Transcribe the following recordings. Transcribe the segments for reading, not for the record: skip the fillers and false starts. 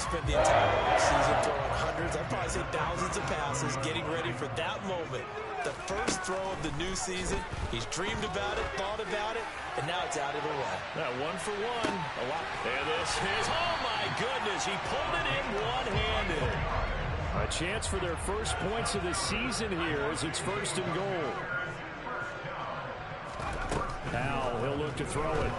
spent the entire season throwing hundreds, I'd probably say thousands of passes, getting ready for that moment. The first throw of the new season. He's dreamed about it, thought about it, and now it's out of the way. That 1-for-1. A lot. And this is, oh my goodness, he pulled it in one-handed. A chance for their first points of the season here as it's 1st and goal. Now he'll look to throw it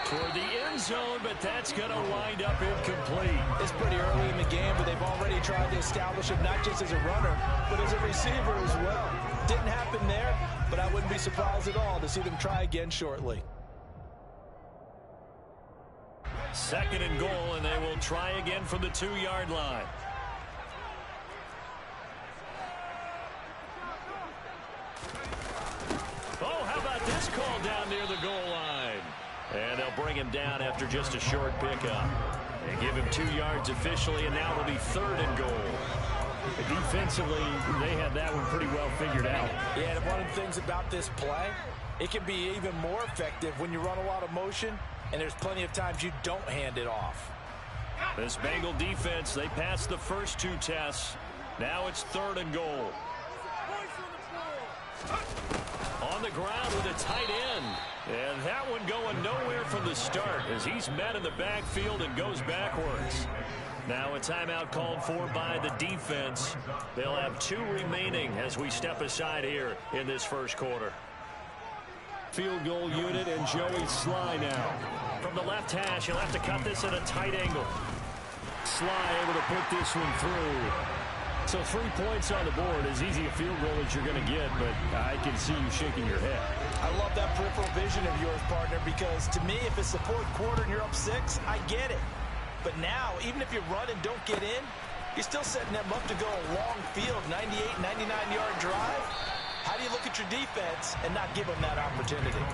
toward the end zone, but that's going to wind up incomplete. It's pretty early in the game, but they've already tried to establish him not just as a runner, but as a receiver as well. Didn't happen there, but I wouldn't be surprised at all to see them try again shortly. 2nd and goal, and they will try again from the 2-yard line. Oh, how about this call down near the goal line? And they'll bring him down after just a short pickup. They give him 2 yards officially, and now it'll be 3rd and goal. Defensively, they had that one pretty well figured out. Yeah, and one of the things about this play, it can be even more effective when you run a lot of motion, and there's plenty of times you don't hand it off. This Bengal defense, they passed the first 2 tests. Now it's 3rd and goal. On the ground with a tight end. And that one going nowhere from the start as he's met in the backfield and goes backwards. Now a timeout called for by the defense. They'll have 2 remaining as we step aside here in this first quarter. Field goal unit and Joey Sly now. From the left hash, he'll have to cut this at a tight angle. Sly able to put this one through. So 3 points on the board, as easy a field goal as you're going to get, but I can see you shaking your head. I love that peripheral vision of yours, partner, because to me, if it's the 4th quarter and you're up 6, I get it. But now, even if you run and don't get in, you're still setting them up to go a long field, 98, 99-yard drive. How do you look at your defense and not give them that opportunity?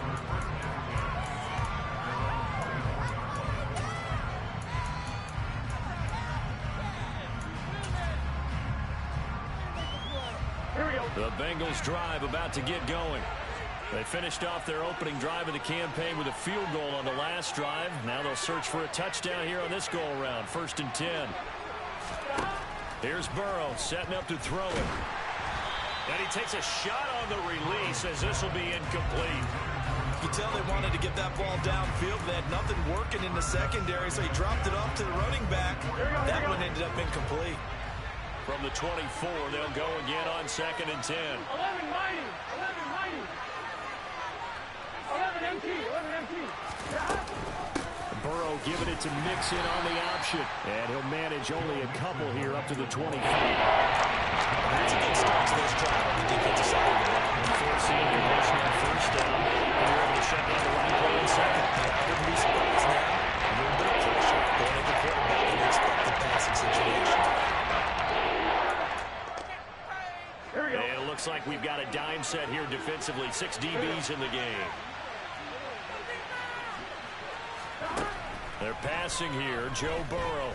The Bengals drive about to get going. They finished off their opening drive of the campaign with a field goal on the last drive. Now they'll search for a touchdown here on this go-around. 1st and 10. Here's Burrow setting up to throw it. And he takes a shot on the release as this will be incomplete. You can tell they wanted to get that ball downfield. They had nothing working in the secondary, so he dropped it off to the running back. That one ended up incomplete. From the 24, they'll go again on 2nd and 10. 11 mighty. 11 mighty. 11 MT. 11 MT. Burrow giving it to Mixon on the option. And he'll manage only a couple here up to the 25. That's a good start to this drive on the defensive side of the ball. Forcing a motion on 1st down. And they're able to shut down the run play in 2nd. I wouldn't be surprised now. A little bit of pressure going at the quarterback in an expected passing situation. It looks like we've got a dime set here defensively. 6 DBs in the game. They're passing here. Joe Burrow.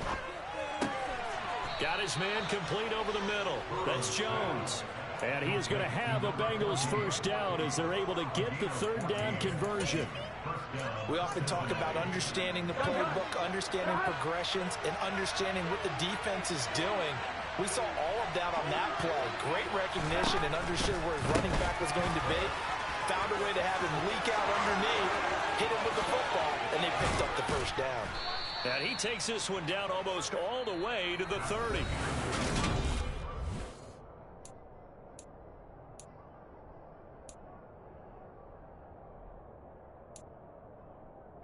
Got his man complete over the middle. That's Jones. And he is going to have a Bengals 1st down as they're able to get the 3rd down conversion. We often talk about understanding the playbook, understanding progressions, and understanding what the defense is doing. We saw all of that on that play. Great recognition and understood where his running back was going to be. Found a way to have him leak out underneath, hit him with the football, and they picked up the 1st down. And he takes this one down almost all the way to the 30.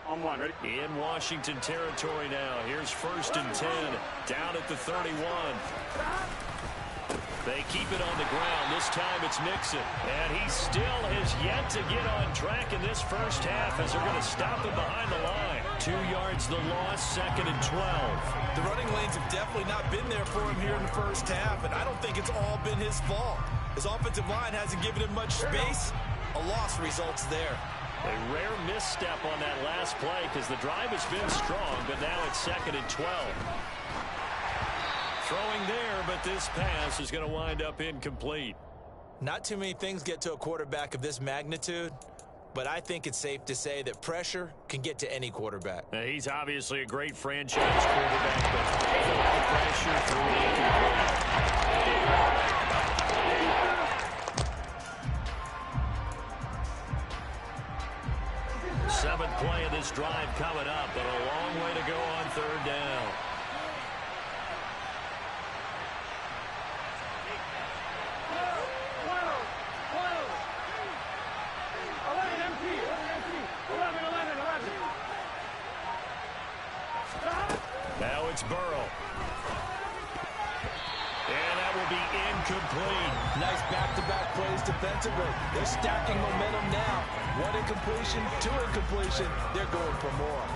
On 1, ready? In Washington territory now. Here's 1st and 10. Down at the 31. They keep it on the ground. This time it's Mixon. And he still has yet to get on track in this first half as they're going to stop him behind the line. 2 yards the loss, 2nd and 12. The running lanes have definitely not been there for him here in the first half, and I don't think it's all been his fault. His offensive line hasn't given him much space. A loss results there. A rare misstep on that last play because the drive has been strong, but now it's 2nd and 12. Throwing there, but this pass is going to wind up incomplete. Not too many things get to a quarterback of this magnitude, but I think it's safe to say that pressure can get to any quarterback. He's obviously a great franchise quarterback, but the pressure through the incomplete. Seventh play of this drive coming up, but a long way to go on third down. Now it's Burrow. And that will be incomplete. Nice back-to-back plays defensively. They're stacking momentum now. One incompletion, two incompletion. They're going for more.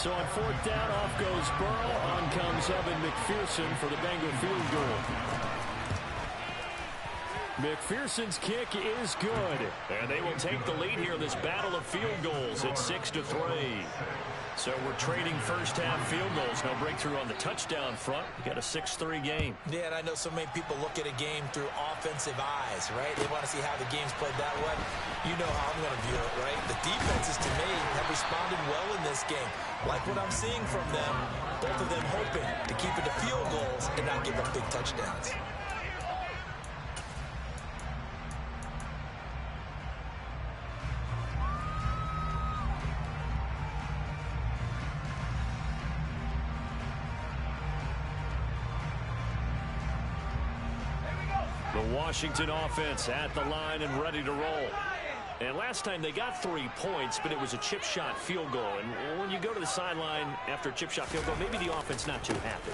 So on fourth down, off goes Burrow. On comes Evan McPherson for the Bengal field goal. McPherson's kick is good. And they will take the lead here in this battle of field goals at 6-3. So we're trading first-half field goals. No breakthrough on the touchdown front. We got a 6-3 game. Yeah, and I know so many people look at a game through offensive eyes, right? They want to see how the game's played that way. You know how I'm going to view it, right? The defenses, to me, have responded well in this game. Like what I'm seeing from them, both of them hoping to keep it to field goals and not give up big touchdowns. The Washington offense at the line and ready to roll. And last time they got 3 points, but it was a chip shot field goal. And when you go to the sideline after a chip shot field goal, maybe the offense not too happy.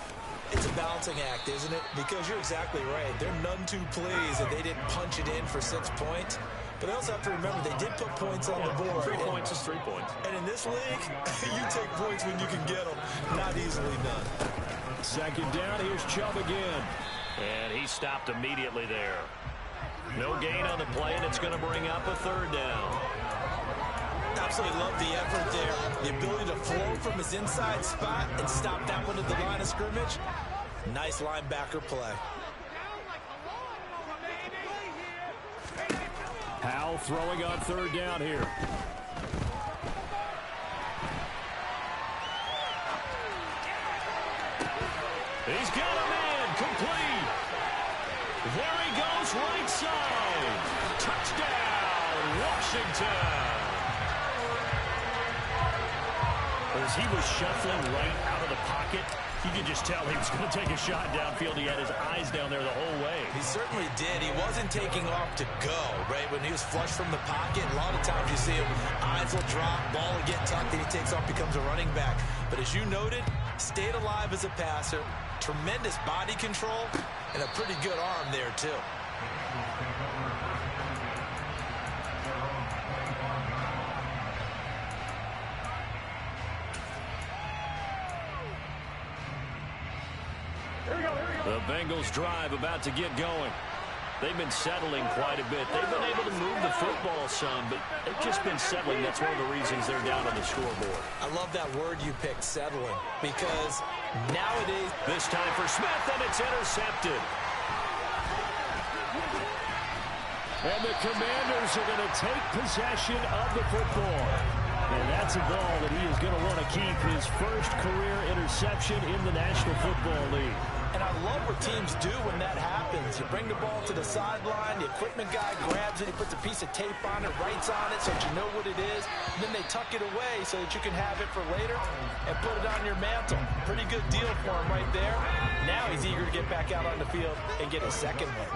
It's a balancing act, isn't it? Because you're exactly right. They're none too pleased that they didn't punch it in for 6 points. But they also have to remember they did put points on the board. 3 points is 3 points. And in this league, you take points when you can get them. Not easily done. Second down, here's Chubb again. And he stopped immediately there. No gain on the play, and it's going to bring up a third down. Absolutely love the effort there. The ability to flow from his inside spot and stop that one at the line of scrimmage. Nice linebacker play. Powell throwing on third down here. He's got a man complete. There he goes, right side. Touchdown, Washington. As he was shuffling right out of the pocket, you could just tell he was going to take a shot downfield. He had his eyes down there the whole way. He certainly did. He wasn't taking off to go, right? When he was flush from the pocket, a lot of times you see him, eyes will drop, ball will get tucked, and he takes off, becomes a running back. But as you noted, stayed alive as a passer, tremendous body control, and a pretty good arm there, too. The Bengals drive about to get going. They've been settling quite a bit. They've been able to move the football some, but they've just been settling. That's one of the reasons they're down on the scoreboard. I love that word you picked, settling, because nowadays... This time for Smith, and it's intercepted. And the Commanders are going to take possession of the football. And that's a ball that he is going to want to keep, his first career interception in the National Football League. And I love what teams do when that happens. You bring the ball to the sideline, the equipment guy grabs it, he puts a piece of tape on it, writes on it so that you know what it is, and then they tuck it away so that you can have it for later and put it on your mantle. Pretty good deal for him right there. Now he's eager to get back out on the field and get his second one.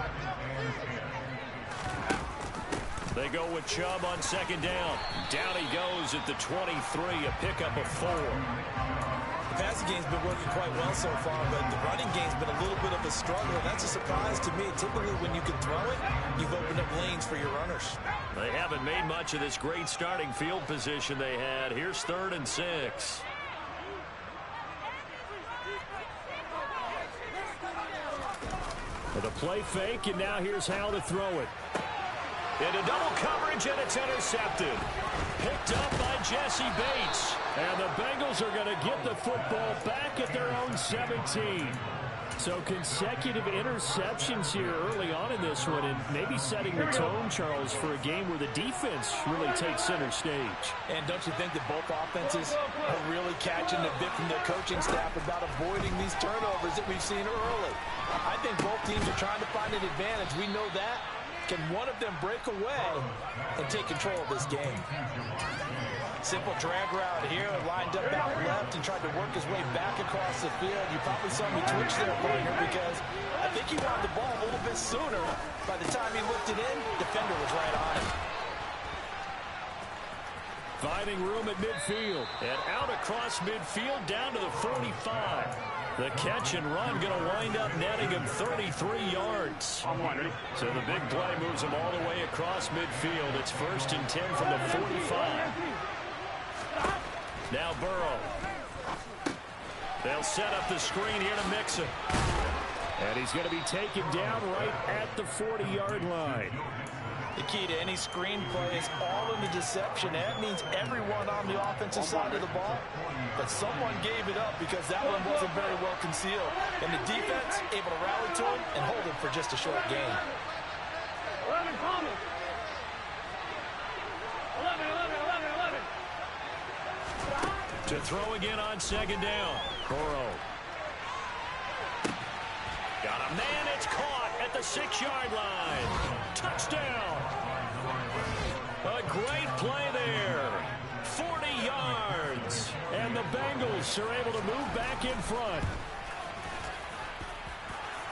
They go with Chubb on second down. Down he goes at the 23, a pickup of 4. The passing game's been working quite well so far, but the running game's been a little bit of a struggle. That's a surprise to me. Typically, when you can throw it, you've opened up lanes for your runners. They haven't made much of this great starting field position they had. Here's 3rd and 6. With a play fake, and now here's how to throw it. Into double coverage, and it's intercepted. Picked up by Jesse Bates. And the Bengals are going to get the football back at their own 17. So consecutive interceptions here early on in this one, and maybe setting the tone, Charles, for a game where the defense really takes center stage. And don't you think that both offenses are really catching the bit from their coaching staff about avoiding these turnovers that we've seen early? I think both teams are trying to find an advantage. We know that. Can one of them break away and take control of this game? Simple drag route here, lined up out left and tried to work his way back across the field. You probably saw me twitch there, partner, because I think he wanted the ball a little bit sooner. By the time he looked it in, defender was right on him. Finding room at midfield. And out across midfield down to the 45. The catch and run going to wind up netting him 33 yards. So the big play moves him all the way across midfield. It's 1st and 10 from the 45. Now Burrow. They'll set up the screen here to Mixon. And he's going to be taken down right at the 40-yard line. The key to any screen play is all in the deception. That means everyone on the offensive side of the ball. But someone gave it up because that one wasn't very well concealed. And the defense able to rally to him and hold him for just a short gain. 11, 11. To throw again on 2nd down. Burrow. Got a man. It's caught at the 6-yard line. Touchdown. A great play there. 40 yards. And the Bengals are able to move back in front.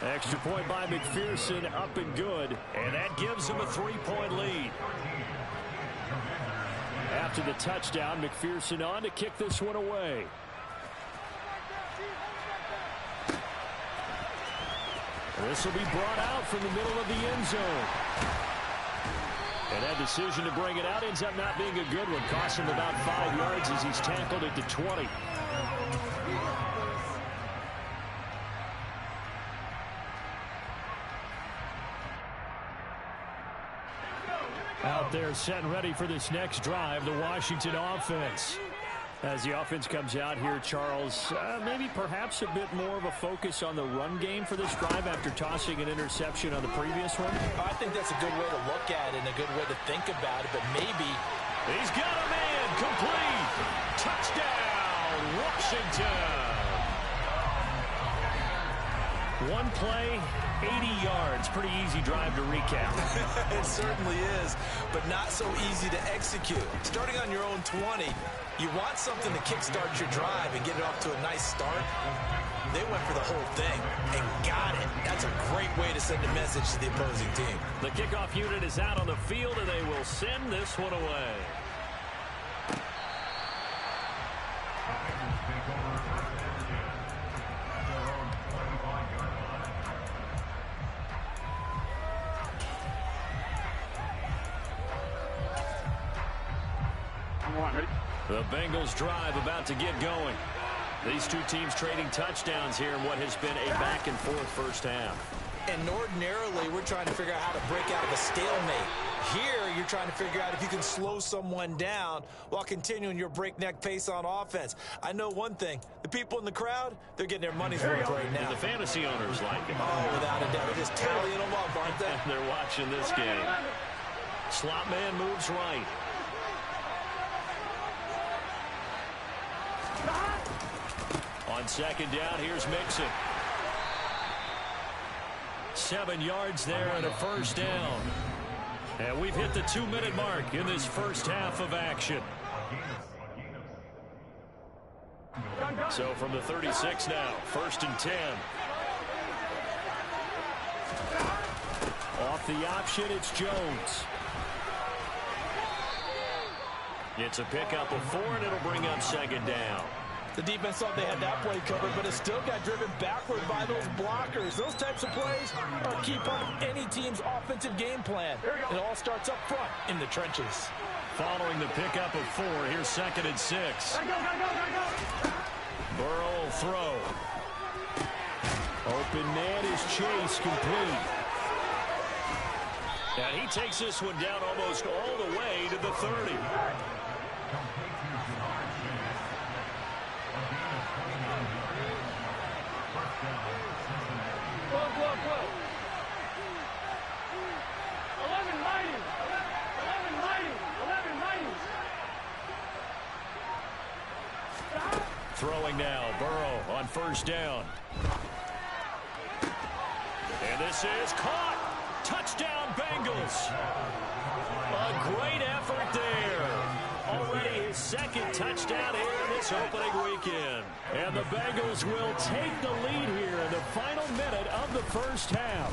Extra point by McPherson, up and good. And that gives them a 3-point lead. After the touchdown, McPherson on to kick this one away. This will be brought out from the middle of the end zone. And that decision to bring it out ends up not being a good one. Costs him about 5 yards as he's tackled at the 20. Out there set and ready for this next drive, the Washington offense. As the offense comes out here, Charles, maybe perhaps a bit more of a focus on the run game for this drive after tossing an interception on the previous one? I think that's a good way to look at it and a good way to think about it, but maybe... He's got a man, complete! Touchdown, Washington! One play, 80 yards. Pretty easy drive to recap. It certainly is, but not so easy to execute. Starting on your own 20, you want something to kickstart your drive and get it off to a nice start. They went for the whole thing and got it. That's a great way to send a message to the opposing team. The kickoff unit is out on the field, and they will send this one away. The Bengals drive about to get going. These two teams trading touchdowns here in what has been a back-and-forth first half. And ordinarily, we're trying to figure out how to break out of a stalemate. Here, you're trying to figure out if you can slow someone down while continuing your breakneck pace on offense. I know one thing. The people in the crowd, they're getting their money's worth right now. And the fantasy owners like it. Oh, without a doubt. They're just tallying them up, aren't they? They're watching this game. Slot man moves right. On 2nd down, here's Mixon. 7 yards there and a first down. And we've hit the 2-minute mark in this first half of action. So from the 36 now, 1st and 10. Off the option, it's Jones. It's a pickup of 4, and it'll bring up 2nd down. The defense thought they had that play covered, but it still got driven backward by those blockers. Those types of plays are a key part of any team's offensive game plan. It all starts up front in the trenches. Following the pickup of 4, here's 2nd and 6. Burrow will throw. Open man is Chase, complete. And he takes this one down almost all the way to the 30. Go. 11 mighty. 11 mighty. 11 mighty. Stop. Throwing now, Burrow on first down. And this is caught. Touchdown, Bengals. A great effort there. Already his second touchdown here in this opening weekend. And the Bengals will take the lead here in the final minute of the first half.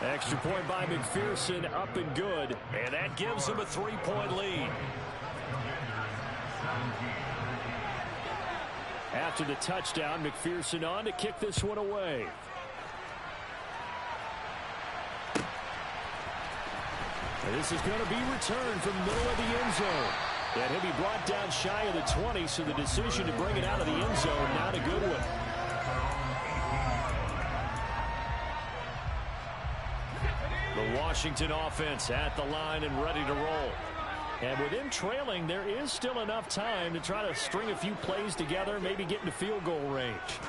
Extra point by McPherson, up and good. And that gives them a 3-point lead. After the touchdown, McPherson on to kick this one away. And this is going to be returned from the middle of the end zone. And he'll be brought down shy of the 20, so the decision to bring it out of the end zone, not a good one. The Washington offense at the line and ready to roll. And with him trailing, there is still enough time to try to string a few plays together, maybe get into field goal range.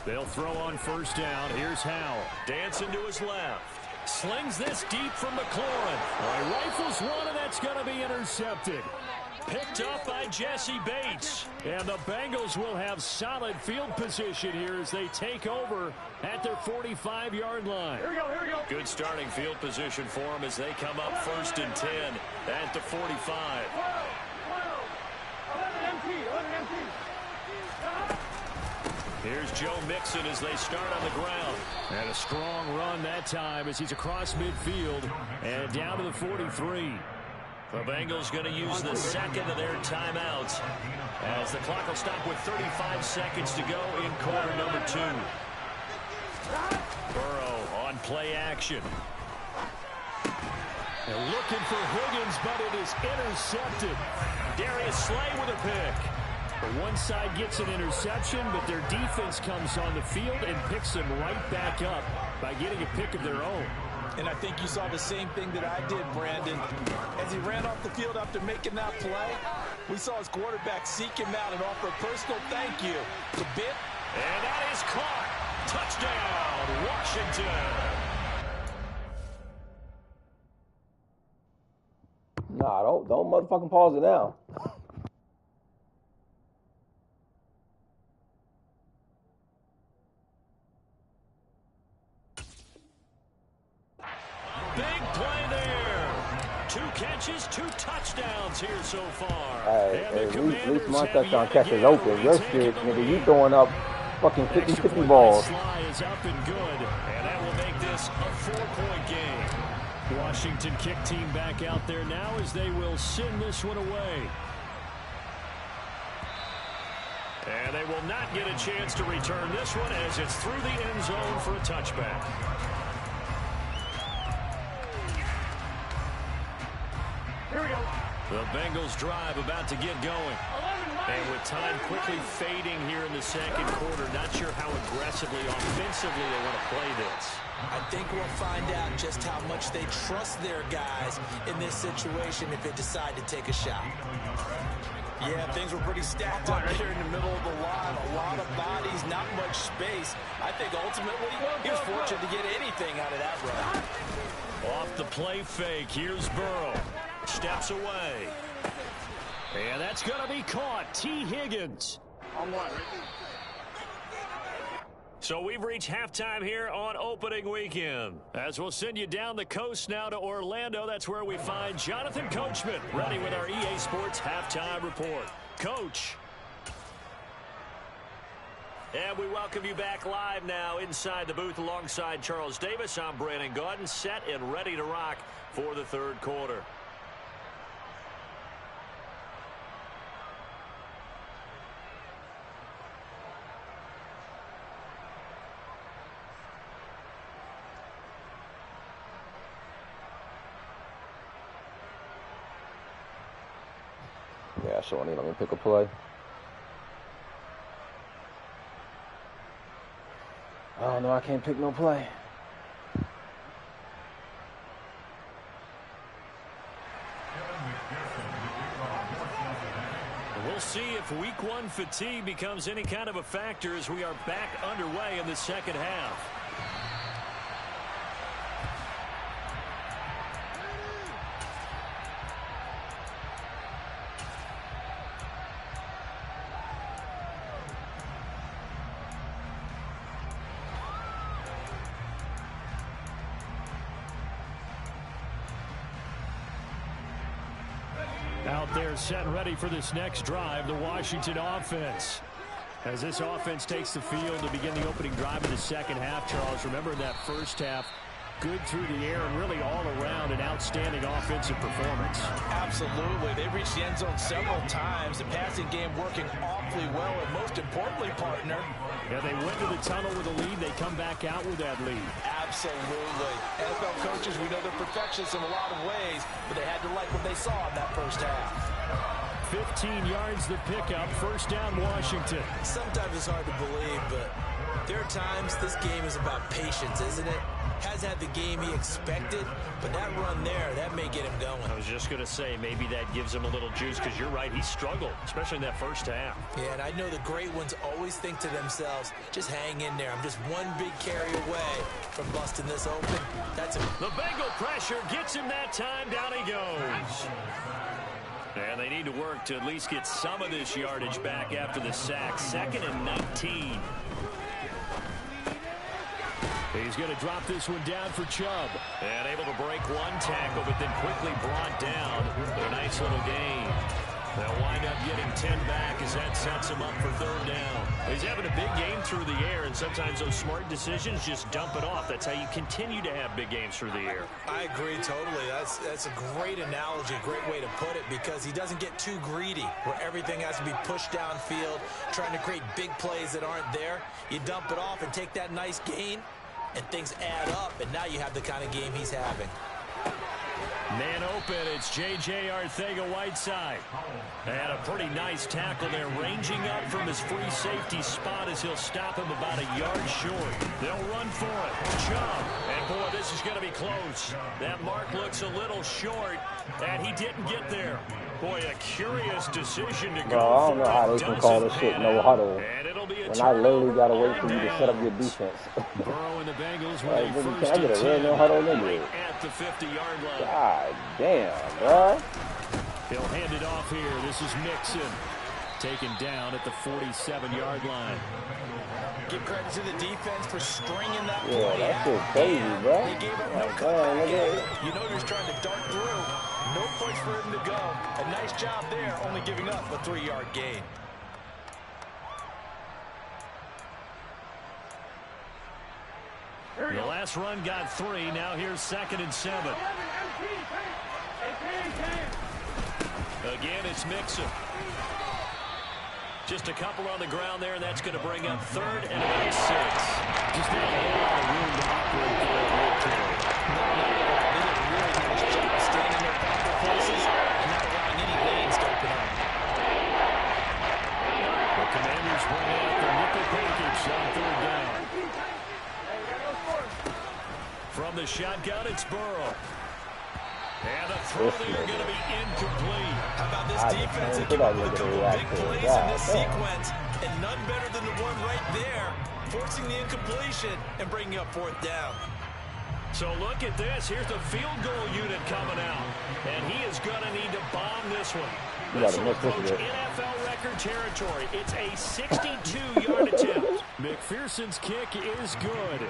They'll throw on first down. Here's Howell. Dancing to his left. Slings this deep from McLaurin. He rifles one, and that's going to be intercepted. Picked up by Jesse Bates. And the Bengals will have solid field position here as they take over at their 45-yard line. Here we go. Good starting field position for them as they come up 1st and 10 at the 45. 11 empty. Stop. Here's Joe Mixon as they start on the ground. And a strong run that time as he's across midfield and down to the 43. The Bengals going to use the second of their timeouts as the clock will stop with 35 seconds to go in quarter number 2. Burrow on play action. They're looking for Higgins, but it is intercepted. Darius Slay with a pick. The one side gets an interception, but their defense comes on the field and picks them right back up by getting a pick of their own. And I think you saw the same thing that I did, Brandon. As he ran off the field after making that play, we saw his quarterback seek him out and offer a personal thank you to Bit. And that is caught. Touchdown, Washington. Nah, don't motherfucking pause it now. Big play there. 2 catches, 2 touchdowns here so far. Hey, at least my touchdown catch is open. Your shit, nigga, you throwing up fucking 50-50 balls. Sly is up and good, and that will make this a 4-point game. Washington kick team back out there now as they will send this one away. And they will not get a chance to return this one as it's through the end zone for a touchback. Here we go. The Bengals drive about to get going. And with time quickly fading here in the second quarter, not sure how aggressively, offensively they want to play this. I think we'll find out just how much they trust their guys in this situation if they decide to take a shot. Yeah, things were pretty stacked up here in the middle of the line. A lot of bodies, not much space. I think ultimately he was fortunate to get anything out of that run. Off the play fake, here's Burrow. Steps away. And that's going to be caught. T. Higgins. On one. So we've reached halftime here on opening weekend. As we'll send you down the coast now to Orlando, that's where we find Jonathan Coachman, ready with our EA Sports halftime report. Coach. And we welcome you back live now inside the booth alongside Charles Davis. I'm Brandon Gaudin, set and ready to rock for the third quarter. Yeah, Shawnee, let me pick a play. Oh, no, I can't pick no play. We'll see if if week one fatigue becomes any kind of a factor as we are back underway in the second half. Out there set and ready for this next drive, the Washington offense. As this offense takes the field to begin the opening drive of the second half, Charles, remember in that first half, good through the air and really all around an outstanding offensive performance. Absolutely. They reached the end zone several times. The passing game working awfully well, and most importantly, partner. Yeah, they went to the tunnel with a lead. They come back out with that lead. Absolutely. NFL coaches, we know they're perfectionists in a lot of ways, but they had to like what they saw in that first half. 15 yards the pickup. First down, Washington. Sometimes it's hard to believe, but there are times this game is about patience, isn't it? Has had the game he expected, but that run there, that may get him going. I was just going to say, maybe that gives him a little juice, because you're right, he struggled, especially in that first half. Yeah, and I know the great ones always think to themselves, just hang in there. I'm just one big carry away from busting this open. That's a... The Bengal pressure gets him that time. Down he goes. And they need to work to at least get some of this yardage back after the sack. 2nd and 19. He's going to drop this one down for Chubb. And able to break one tackle, but then quickly brought down. A nice little gain. They'll wind up getting 10 back as that sets him up for 3rd down. He's having a big game through the air, and sometimes those smart decisions just dump it off. That's how you continue to have big games through the air. I agree totally. That's a great analogy, great way to put it, because he doesn't get too greedy where everything has to be pushed downfield, trying to create big plays that aren't there. You dump it off and take that nice gain, and things add up, and now you have the kind of game he's having. Man open, it's J.J. Arcega-Whiteside. And a pretty nice tackle there, ranging up from his free safety spot as he'll stop him about a yard short. They'll run for it. Chubb. And, boy, this is going to be close. That mark looks a little short, and he didn't get there. Boy, a curious decision to go. I don't know how they can call this shit no huddle when I literally got to wait for you to set up your defense. Burrow and the Bengals like, can I get a real no huddle nigga? At the 50-yard line. God damn, bro. He'll hand it off here. This is Mixon. Taken down at the 47-yard line. Give credit to the defense for stringing that play. Yeah, that shit crazy, bro. They gave up no cutback. You know he's trying to dart through. No place for him to go. A nice job there, only giving up a 3-yard gain. The last run got 3. Now here's 2nd and 7. Again, it's Mixon. Just a couple on the ground there, and that's going to bring up 3rd and about 6. Just not a whole lot of room to operate there. They did a really nice job staying in their proper places and not allowing any lanes to open up. The Commanders bring out the nickel package on 3rd down. From the shotgun, it's Burrow. And a throw there going to be incomplete. How about this defense? They give up a couple big plays in this sequence, and none better than the one right there, forcing the incompletion and bringing up 4th down. So look at this. Here's the field goal unit coming out. And he is going to need to bomb this one. This will approach NFL record territory. It's a 62-yard attempt. McPherson's kick is good.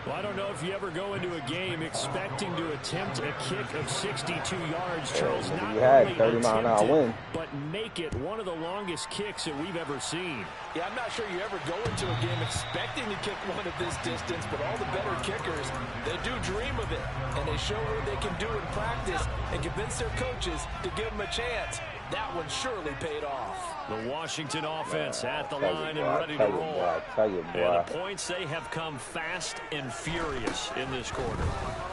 Well, I don't know if you ever go into a game expecting to attempt a kick of 62 yards, Charles. Not only attempt it, but make it one of the longest kicks that we've ever seen. Yeah, I'm not sure you ever go into a game expecting to kick one of this distance, but all the better kickers, they do dream of it, and they show what they can do in practice and convince their coaches to give them a chance. That one surely paid off. The Washington offense at the line and ready to roll. And the points, they have come fast and furious in this quarter.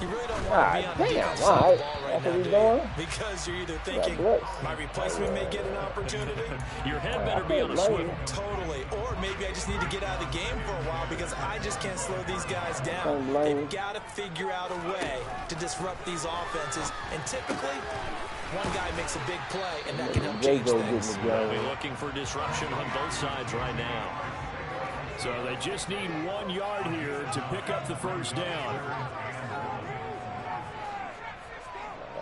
You really don't want to be on the defensive side of the ball right now, do you? Because you're either thinking, my replacement may get an opportunity. Your head better be on a swivel. Totally. Or maybe I just need to get out of the game for a while because I just can't slow these guys down. They've got to figure out a way to disrupt these offenses. And typically, one guy makes a big play, and that can help J.J. change getting things. the They'll be game. looking for disruption on both sides right now. So they just need 1 yard here to pick up the first down.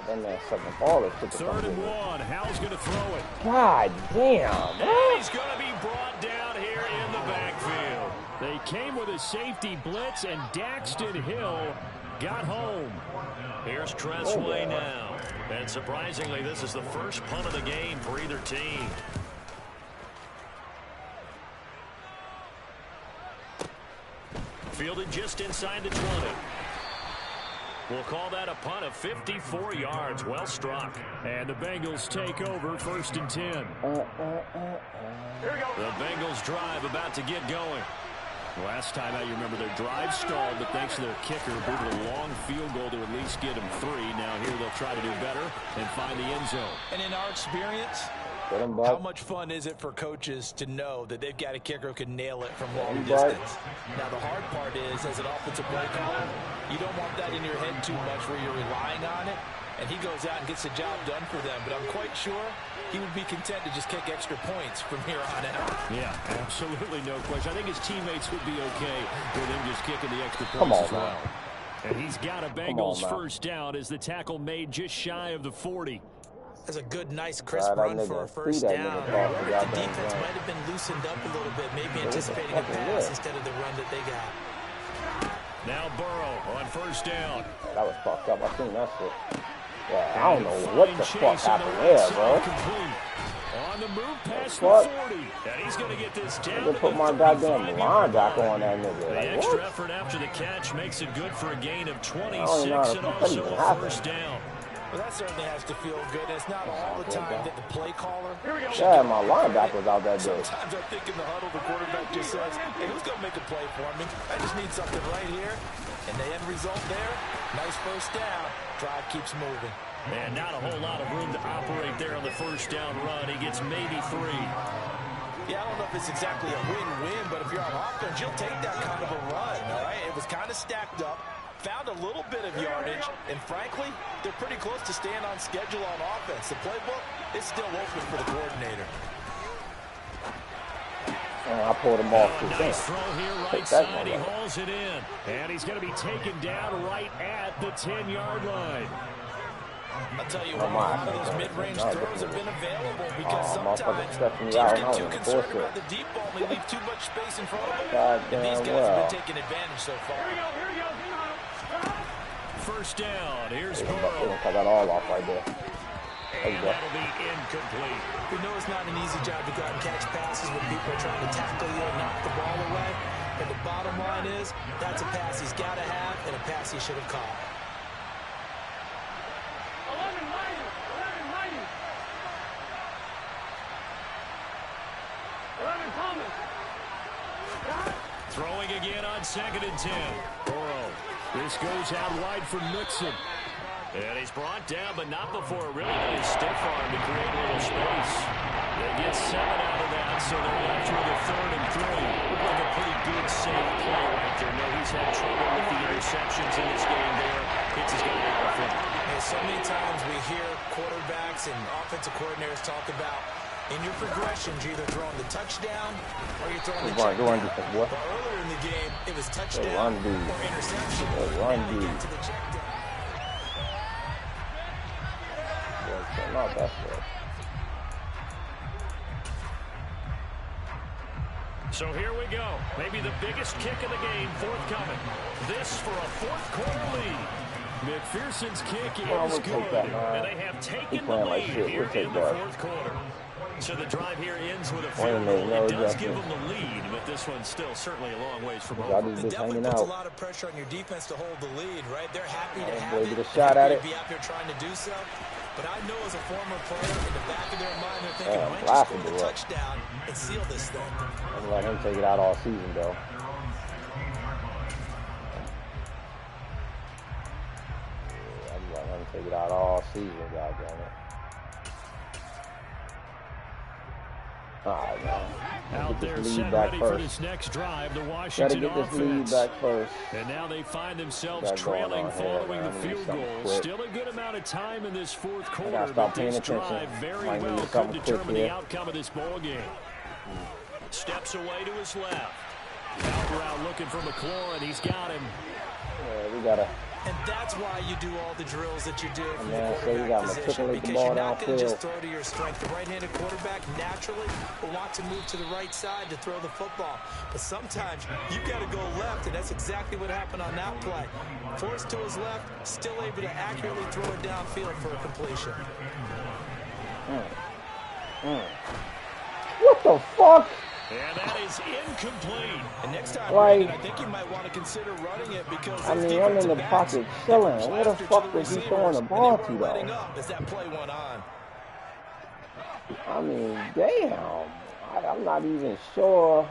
That man sucking ball is super 3rd and 1. Howell's going to throw it. God damn. And he's going to be brought down here in the backfield. They came with a safety blitz, and Daxton Hill got home. Here's Tressway now. And surprisingly, this is the first punt of the game for either team. Fielded just inside the 20. We'll call that a punt of 54 yards. Well struck. And the Bengals take over 1st and 10. Here we go. The Bengals drive about to get going. Last time out, you remember their drive stalled, but thanks to their kicker, booted a long field goal to at least get them 3. Now here they'll try to do better and find the end zone. And in our experience, Get him, how bud. much fun is it for coaches to know that they've got a kicker who can nail it from long distance? Now, the hard part is, as an offensive play caller, you don't want that in your head too much where you're relying on it, and he goes out and gets the job done for them. But I'm quite sure he would be content to just kick extra points from here on out. Yeah, absolutely no question. I think his teammates would be okay with him just kicking the extra Come points on, as well. man. And he's got a on, Bengals man. first down as the tackle made just shy of the 40. That's a good, nice, crisp that run nigga, for a see first that down. nigga cross the The goddamn defense line. might have been loosened up a little bit, maybe what the anticipating a fuck is pass this? instead of the run that they got. Now Burrow on first down. That was fucked up. I seen that shit. Yeah, I don't know what the fuck happened there, bro. On the move past the What? 40. And he's going to get this down They to put the my goddamn 35-yard linebacker line. on that nigga. The Like, extra what? effort after the catch makes it good for a gain of 26 know how and that also even a happened. first down. Well, that certainly has to feel good. It's not all the time that the play caller. Yeah, my linebacker was out that day. Sometimes I think in the huddle, the quarterback just says, hey, who's going to make a play for me? I just need something right here. And the end result there, nice first down. Drive keeps moving. And not a whole lot of room to operate there on the first down run. He gets maybe 3. Yeah, I don't know if it's exactly a win-win, but if you're on offense, you'll take that kind of a run, all right? It was kind of stacked up, found a little bit of yardage, and frankly, they're pretty close to staying on schedule on offense. The playbook is still open for the coordinator. I pulled him off too. Nice throw here right Take that side. He one. hauls it in. And he's going to be taken down right at the 10-yard line. I'll tell you what, a lot of those mid-range throws have been available because sometimes motherfucker stepped me teams out, get and I too was concerned forced about it. the deep ball and they leave too much space in front of them. Goddamn And these guys well. have been taking advantage so far. Here we go. In the huddle. First down. Here's I Burrow. got all off right there. And that'll be incomplete. We know it's not an easy job to go out and catch passes when people are trying to tackle you and knock the ball away. But the bottom line is, that's a pass he's got to have and a pass he should have caught. 11 mighty. 11 mighty. 11 Thomas. Throwing again on 2nd and 10. Burrow. This goes out wide for Mixon. And he's brought down, but not before a really nice stiff arm to create a little space. They get 7 out of that, so they're left with a 3rd and 3. Looked like a pretty good, safe play right there. No, he's had trouble with the interceptions in this game there. Hits his guy out in front. And so many times we hear quarterbacks and offensive coordinators talk about in your progressions, you're either throwing the touchdown or you're throwing the check down. But earlier in the game, it was touchdown or interception. Now we get to the check down. Not that good. So here we go. Maybe the biggest kick of the game forthcoming. This for a 4th quarter lead. McPherson's kick is good. And they have taken the lead here in the 4th quarter. So the drive here ends with a field goal. It does give them the lead, but this one's still certainly a long ways from over. It definitely puts a lot of pressure on your defense to hold the lead, right? They're happy to have it. Get a shot at it. Be out there trying to do so. But I know as a former player, in the back of their mind, they're thinking, why don't you score the touchdown and seal this thing? I'm gonna let him take it out all season, though. Yeah, I'm letting him take it out all season, goddamn it. All right, man. Out there set ready for this next drive, the Washington offense. And now they find themselves trailing following the field goal. Still a good amount of time in this fourth quarter, but this drive very well could determine the outcome of this ball game. Steps away to his left. Out route looking for McLaurin. He's got him. Yeah, we got to. And that's why you do all the drills that you do from the So you quarterback got to position, matriculate the because ball you're not going to just downfield. throw to your strength. The right-handed quarterback naturally will want to move to the right side to throw the football. But sometimes you got to go left, and that's exactly what happened on that play. Forced to his left, still able to accurately throw it downfield for a completion. What the fuck? And that is incomplete. And next time, Like, I think you might want to consider running it because I mean, I'm in the pocket chilling. Where the fuck was he throwing the ball to, though? As that play went on. I mean, damn. I'm not even sure.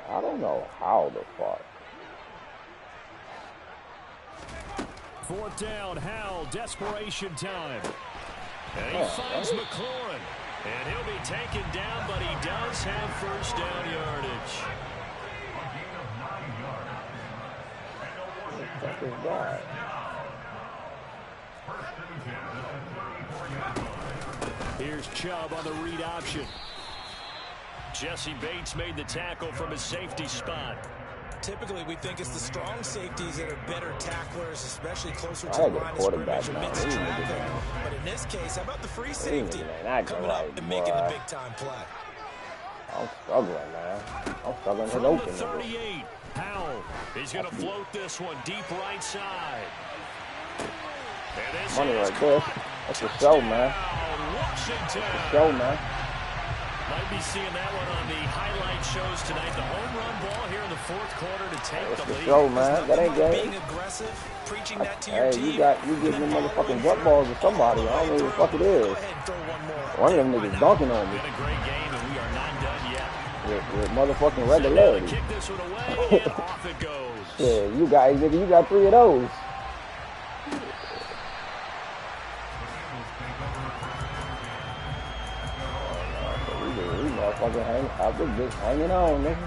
I don't know how the fuck. Fourth down, Howell, desperation time. And he finds McLaurin. And he'll be taken down, but he does have first down yardage. What the fuck is that? Here's Chubb on the read option. Jesse Bates made the tackle from his safety spot. Typically, we think it's the strong safeties that are better tacklers, especially closer to I the had line a of quarterback scrimmage now. amidst He traffic. needed that. But in this case, how about the free He safety needed that. coming Right, up and making the boy. big-time play? I'm struggling, man. I'm struggling to From open the it. 38, Howell. He's going to float this one deep right side. And this Money is right there. That's a show, man. Washington. Show, man. Might be seeing that one on the highlight shows tonight. The home run ball here in the fourth quarter to take That's the the lead. show, man. That ain't Being game. aggressive, preaching that to your Hey, team. you giving them motherfucking jump balls to somebody. I don't know who the fuck it is. Go ahead and throw one more. One of them niggas dunking on me Been a great game, and we are not done yet. with motherfucking So now they regularity. kick this one away, and off it goes. Yeah, you guys, nigga, you got 3 of those. We motherfucking hanging on, nigga.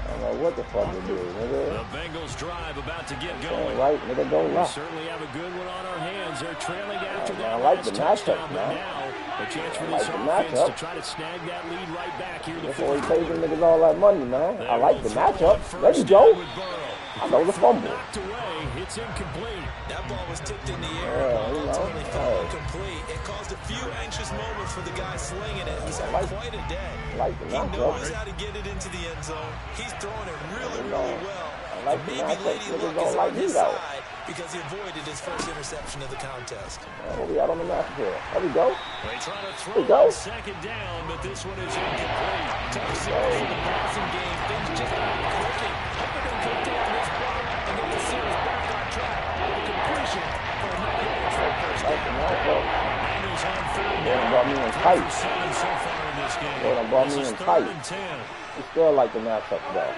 I don't know what the fuck to do, nigga. The Bengals drive about to get Go going. right, nigga, go We left. certainly have a good one on our hands. They're trailing after man, that I like the last touchdown, matchup, but man. now a chance for I this like the offense to matchup. try to snag that lead right back here in the That's why he fourth pays quarter. them niggas all that money, man. I like the They'll throw matchup. on first There you down go. with Burrow. I know the fumble. Knocked away. It's incomplete. That ball was tipped in the air. Yeah, Ball you know, ultimately fell hey. incomplete. It caused a few anxious moments for the guy slinging it, who's had like- quite a day. like the He matchup. knows how to get it into the end zone. He's throwing it really, really well. I like And the maybe matchup. Lady Niggas Luck don't is like on me, his though. side because he avoided his first interception of the contest. What we out on the map here? There we go. They try to There throw you go. on second down, but this one is incomplete. Tough series in the passing game. Things just not clicking. Hope they can come through on this block and get the series back on track. A completion for a 98-yard first Like the matchup. Bengals on third They done down. brought me in 3 tight. for 7 so far in this game. They done brought This me is in 3rd tight. and 10. We still like the matchup, though.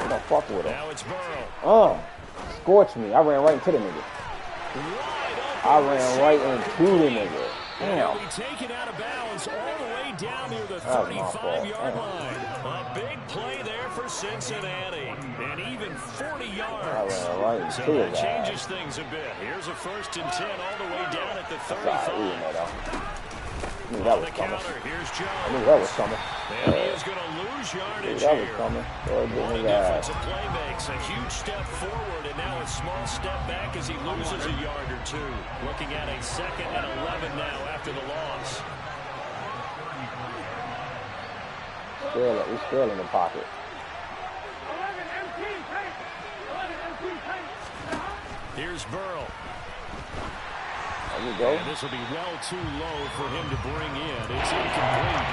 We don't fuck with him. Now it's Burrow. Scorched me. I ran right into the nigga. Wide I open ran right receiver into the complete. nigga. And Damn. he'll be taken out of bounds all the way down near the That was my fault. 35-yard Damn. line. A big play there for Cincinnati. And even 40 I yards. ran right So into that his ass. changes things a bit. Here's a 1st and 10 all the way down at the That's all right. 35. We didn't know that. I knew that On was the coming. counter, here's I Jones. knew that was coming. And he is going to lose I knew yardage that was here. coming. Go ahead, What a get his difference ass. a play makes. A huge step forward and now a small step back as he loses a yard or two. Looking at a 2nd and 11 now after the loss. We're still in the pocket. 11 MP tank. 11 MP tank. Here's Burrow. There you go. And this will be well too low for him to bring in. It's incomplete.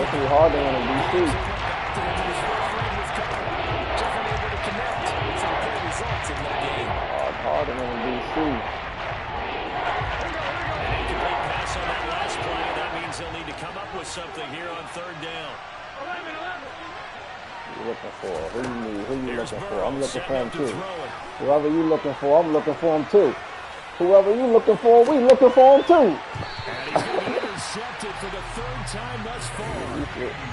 It's too hard to win in DC. Hard to win in DC. An incomplete pass on that last play. That means they'll need to come up with something here on 3rd down. You looking for? Who you need? Who you Here's looking for? Burrow I'm looking for him setting up to too. throw it. Whoever you looking for, I'm looking for him too. Whoever you looking for, we looking for him too. And he's going to be intercepted for the third time thus far.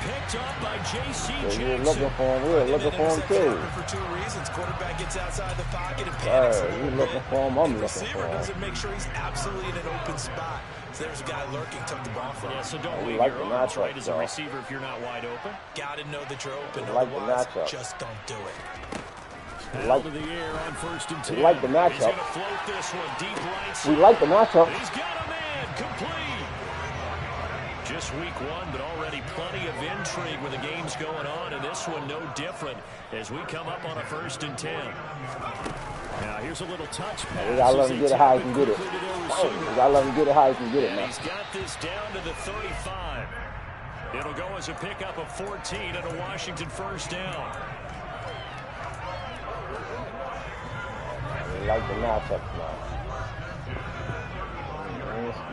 Picked up by J.C. So we're Jackson. looking for him. We're looking for him too. For two reasons. Quarterback gets outside the pocket and panics a You little looking bit. for him? I'm The looking for receiver him. doesn't make sure he's absolutely in an open spot. So there's a guy lurking, took the ball from him. Yeah, so don't We leave like your the arms matchup, right as a though. receiver if you're not wide open. Gotta know that you're open. We like the Otherwise, matchup. just don't do it. Out of the air on 1st and 10. We like the He's matchup. going to float this one deep right We side. like the matchup. He's got a man complete. Just week one, but already plenty of intrigue with the games going on, and this one no different as we come up on a 1st and 10. Now here's a little touch pass. We gotta let him as get they it how he tip can get it. quickly to their We receiver. gotta let him get it how he can get it, And man. he's got this down to the 35. It'll go as a pickup of 14 and a Washington 1st down. We like the matchup now.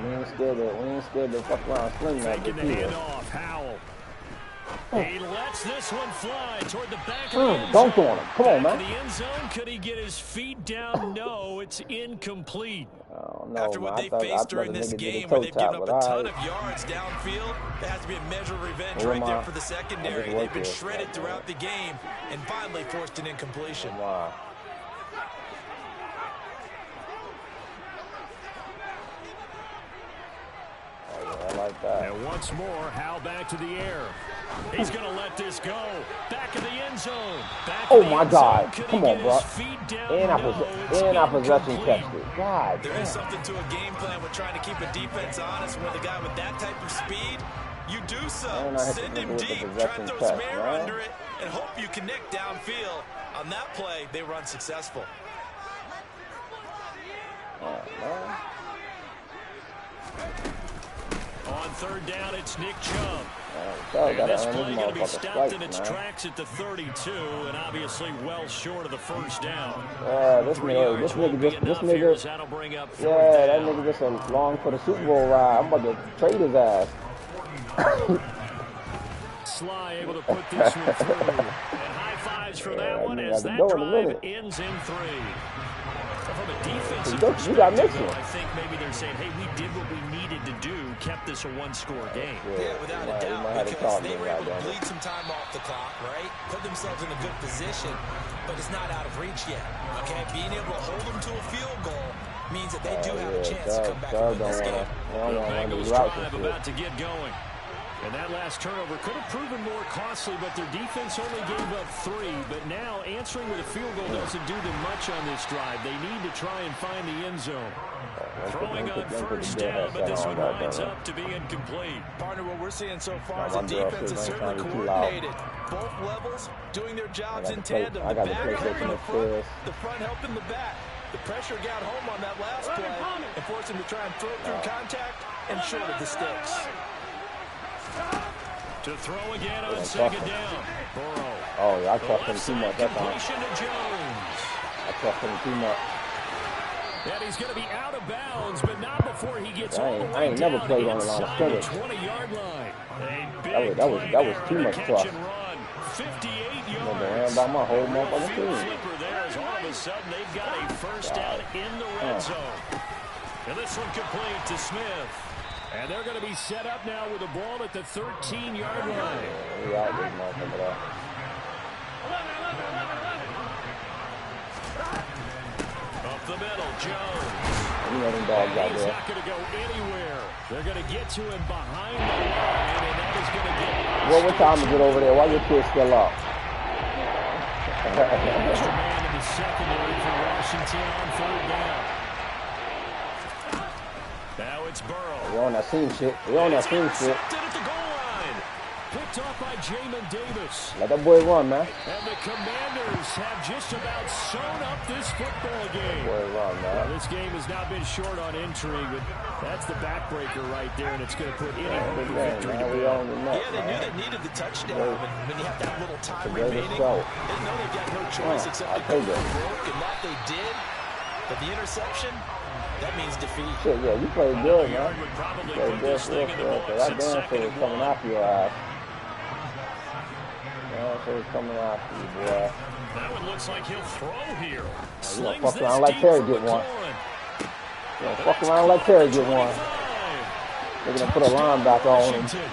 We ain't scared to fuck around sling that Faking the either. handoff. Howell. He lets this one fly toward the back of the end Dunk zone. on him. Come on, Back man. of the end zone. Could he get his feet down? No, it's incomplete. Oh, no, After man. what I they thought faced the during this nigga did game his where toe they've tap, given up but a ton alright. of yards downfield, there has to be a measure of revenge Where right am there I? for the I secondary. just They've worked been here. shredded throughout the game and finally forced an incompletion. Wow. Oh, yeah, I like that. And once more, Howell back to the air. He's going to let this go. Back in the end zone. Back Oh, in the my end God. zone. Could Come he on, get bro. his feet down? And No, it's I possession incomplete. catch it. God There is damn. something to a game plan with trying to keep a defense honest. With a guy with that type of speed, you do so. And I hit Send the him nigga with the deep, try possession and throw catch, some air man. under it, and hope you connect downfield. On that play, they were unsuccessful. Oh, man. On 3rd down, it's Nick Chubb. So I And gotta this earn play this going to be motherfucker stopped in stripes, its man. tracks at the 32, and obviously well short of the 1st down. This 3 nigga, yards won't be enough here as that'll bring up 4th that down. nigga just along for the Super Bowl ride. I'm about to trade his ass. Sly able to put this one through. And high fives for that Yeah, one I as can that go in a drive minute. ends in 3. So from a defensive You got perspective, missing. though, I think maybe they're saying, hey, we did what we needed to do, kept this a one-score game. Yeah, without a You doubt, might have to because talk they to were him, able to goddamn it. bleed some time off the clock, right? Put themselves in a good position, but it's not out of reach yet, okay? Being able to hold them to a field goal means that they do have a chance to come back and win this game. The Bengals drive about to get going. And that last turnover could have proven more costly, but their defense only gave up 3. But now answering with a field goal doesn't do them much on this drive. They need to try and find the end zone. Throwing on 1st down, but this one winds up to be incomplete. Partner, what we're seeing so far is My the girl defense is says certainly ain't trying to be too loud. coordinated. Both levels doing their jobs in play- tandem. I The got the back PlayStation helping the front, upstairs. the front helping the back. The pressure got home on that last play and forced him to try and throw through contact and short of the sticks. To throw again on 2nd down. Burrow. Oh, yeah, I The trust him left too side much that time. completion to Jones. I trust him too much. And he's going to be out of bounds, but not before he gets I all the ain't- way I ain't never down played on the line of inside the scrimmage. 20-yard line. A big That was play too there, much catch trust. and run. 58 I'm gonna ran yards. by my whole Real motherfucking field team. flipper there as all of a sudden they've got a 1st down in the red zone. And this one complete to Smith. And they're going to be set up now with the ball at the 13-yard line. We out this motherfucker though. Up the middle, Jones. You know them dogs out He's there. not going to go anywhere. They're going to get to him behind the line, and that is going to get... Well, what time is it over there? Why your kids still up? Extra man in the secondary for Washington on 3rd down. Now it's Burrow. We on that same shit. We on that same shit. Intercepted at the goal line. Picked off by Jamin Davis. Let that boy run, man. And the Commanders have just about sewn up this football game. Boy run, Now, man. this game has not been short on intrigue, but that's the backbreaker right there, and it's going to put any hope of Good game, victory to man. We bed. on the next, Yeah, they knew man. they needed the touchdown. And when you have that little time Together remaining, show. they know they've got no choice except to I go take for it. broke, and that they did. But the interception, that means defeat. Shit, yeah, you played good, Yard man. would probably Played put good this for thing us, in the bro. books. That It's damn 2nd shit was and coming 1. after your ass. Motherfuckers coming after you, boy. That one looks like he'll throw here. You gonna Slings fuck this around like deep Terry for get one. McLaurin. You gonna fuck around like Terry get one. 25. They're gonna put a linebacker on him. Washington.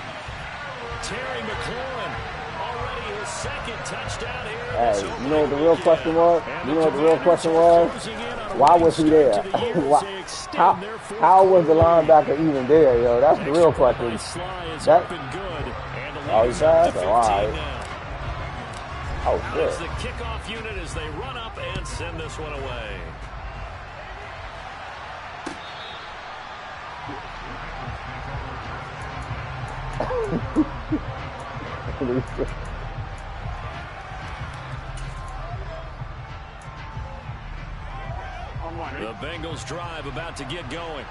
Terry McLaurin, already his second touchdown here. Hey, you know what the real question was? You know what the real question was? Why was he there? How was the linebacker even there, yo? That's the real question. That, oh, he's fast? Oh, all right. Oh, shit. It's the kickoff unit as they run up and send this one away. The Bengals drive about to get going.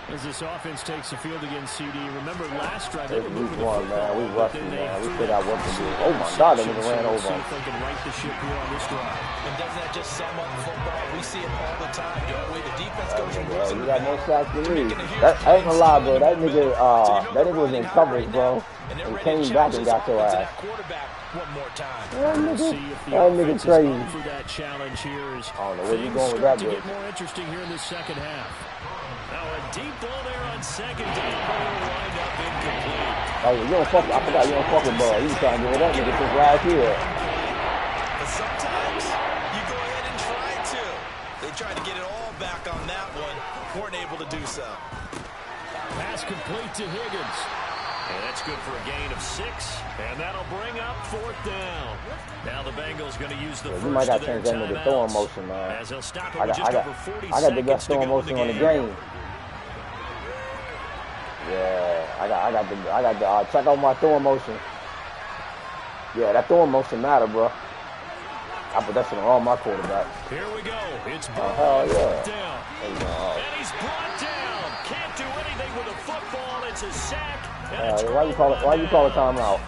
As this offense takes the field against CD. Remember last drive, they were moving the football, man. We rusty, man. We still got work to do. Oh, my God, they ran over him. See if they can right the ship here on this drive. And doesn't that just sum up football? We see it all the time, don't we? The defense goes from losing. You got more sacks than me. I ain't gonna lie, bro. That nigga was in coverage, bro. And came back and got your ass. One more time. That nigga crazy. For that challenge here is I don't know where you going with that, to bro. get more interesting here in the second half. Now a deep ball there on second down, but it'll wind up incomplete. Oh, you don't fuck. I forgot you don't fuck with ball. You trying to get that nigga since last year. But sometimes you go ahead and try to. They tried to get it all back on that one. Weren't able to do so. Pass complete to Higgins. And that's good for a gain of 6, and that'll bring up 4th down. Now the Bengals going to use the first You might got of to their change that nigga timeouts. throwing motion, man. As he'll stop it I with just over 40 got the best seconds to throwing go in motion on the game. Yeah, I got the check out my throwing motion. Yeah, that throwing motion matter, bro. I put that shit on all my quarterbacks. Here we go. It's brought down. And he's brought down. Can't do anything with a football. It's a sack. Why you call it timeout?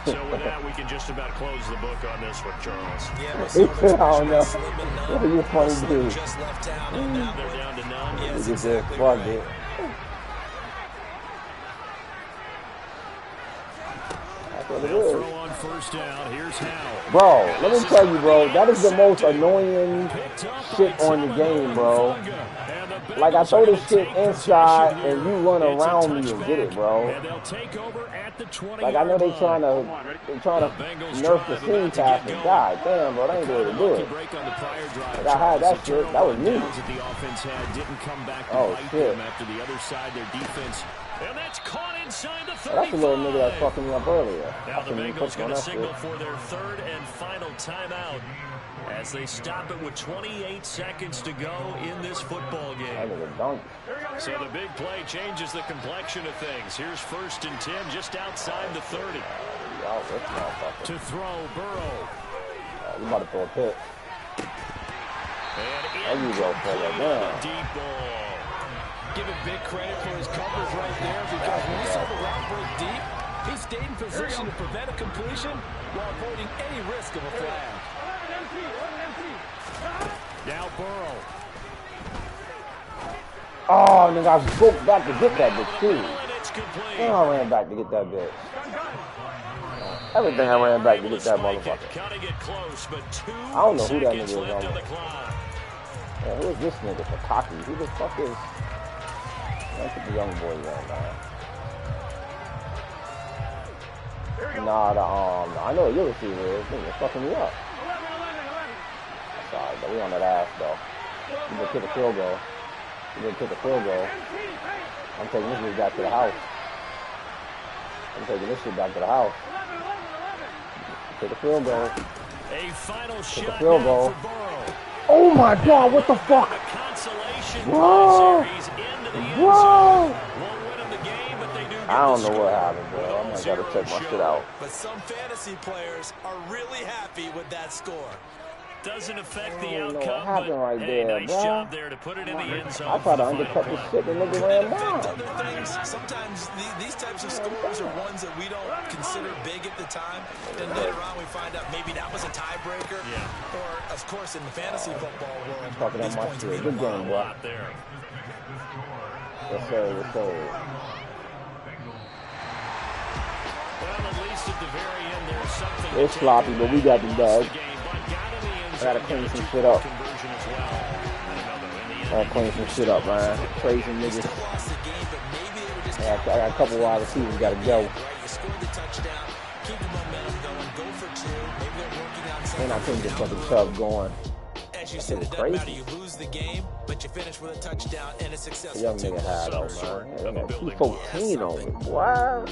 So with that, we can just about close the book on this one, Charles. Yeah, I don't know. You're funny dude. Just left town on that They're one. down to none. Yes, You just exactly fuck right. it. That's what it They'll is. throw on first down. Here's Howell. Bro, let me tell you, bro, that is the most annoying shit on the game, bro. Like, I throw this shit inside, and you run around me and get it, bro. Like, I know they trying to nerf the seam passing. God damn, bro, they ain't the way to do it. Like, I had that shit. That was me. Oh, shit. After the other side, their defense. And that's caught inside the 35. That's the little nigga that was fucking me up earlier. Now I the shouldn't even Bengals put going on to that signal shit. for their 3rd and final timeout as they stop it with 28 seconds to go in this football That game. nigga donkey. So the big play changes the complexion of things. Here's 1st and 10 just outside the 30. Y'all rip motherfucker. To throw, Burrow. You about to throw a pick. And There you go, fella. incomplete on Damn. the deep ball. Give him big credit for his coverage right there because when he saw the route break deep, he stayed in position to prevent a completion while avoiding any risk of a flag. Now Burrow. Oh, nigga, I spoke back to get that bitch, too. And it's complete. Damn, I ran back to get that bitch. Everything I ran back to get that motherfucker. Cutting it close, but 2 I don't know who that seconds nigga is left on on the it. clock. Yeah, who is this nigga for cocky? Who the fuck is... Look at the young boy right now. Nah, I know what your receiver is. Nigga fucking me up. That's alright, but we on that ass, though. You gonna kick a field goal. You gonna kick a field goal. I'm taking this shit back to the house. I'm taking this shit back to the house. Take a field goal. A final Take a shot field now goal. for Burrow. Oh my God, what the fuck? The consolation Bro. prize here. He's into the end Bro. zone. Won't win him the game, but they do get I don't the know what score. happened, bro. I might gotta check my shit out. But some fantasy players are really happy with that score. Doesn't affect I the don't know what outcome, happened but right hey, there, nice bro. job there to put it in the end zone. I tried to for the undercut final the play. shit and nigga Could ran affect mine. other things. Sometimes these types of scores are ones that we don't consider big at the time. Then later on we find out maybe that was a tiebreaker. Yeah. Or, of course, in the fantasy football world, Talking these on my points shit. mean a Good lot. game, A boy. lot there. Yes, sir. Yes, sir. Well, at least just at the very end, there's something. It's sloppy, but we got the dub. I gotta clean some shit up. I gotta clean some shit up, man. Crazy niggas. I got a couple wide receivers gotta go. And I couldn't get fucking Chubb going. As you said, it doesn't matter. You lose the game, but you finish with a touchdown and a successful Young nigga high though, man. 214 on me, boy.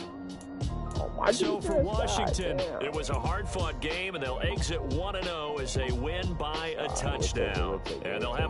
So for Washington, it was a hard-fought game, and they'll exit 1-0 as they win by a touchdown. And they'll have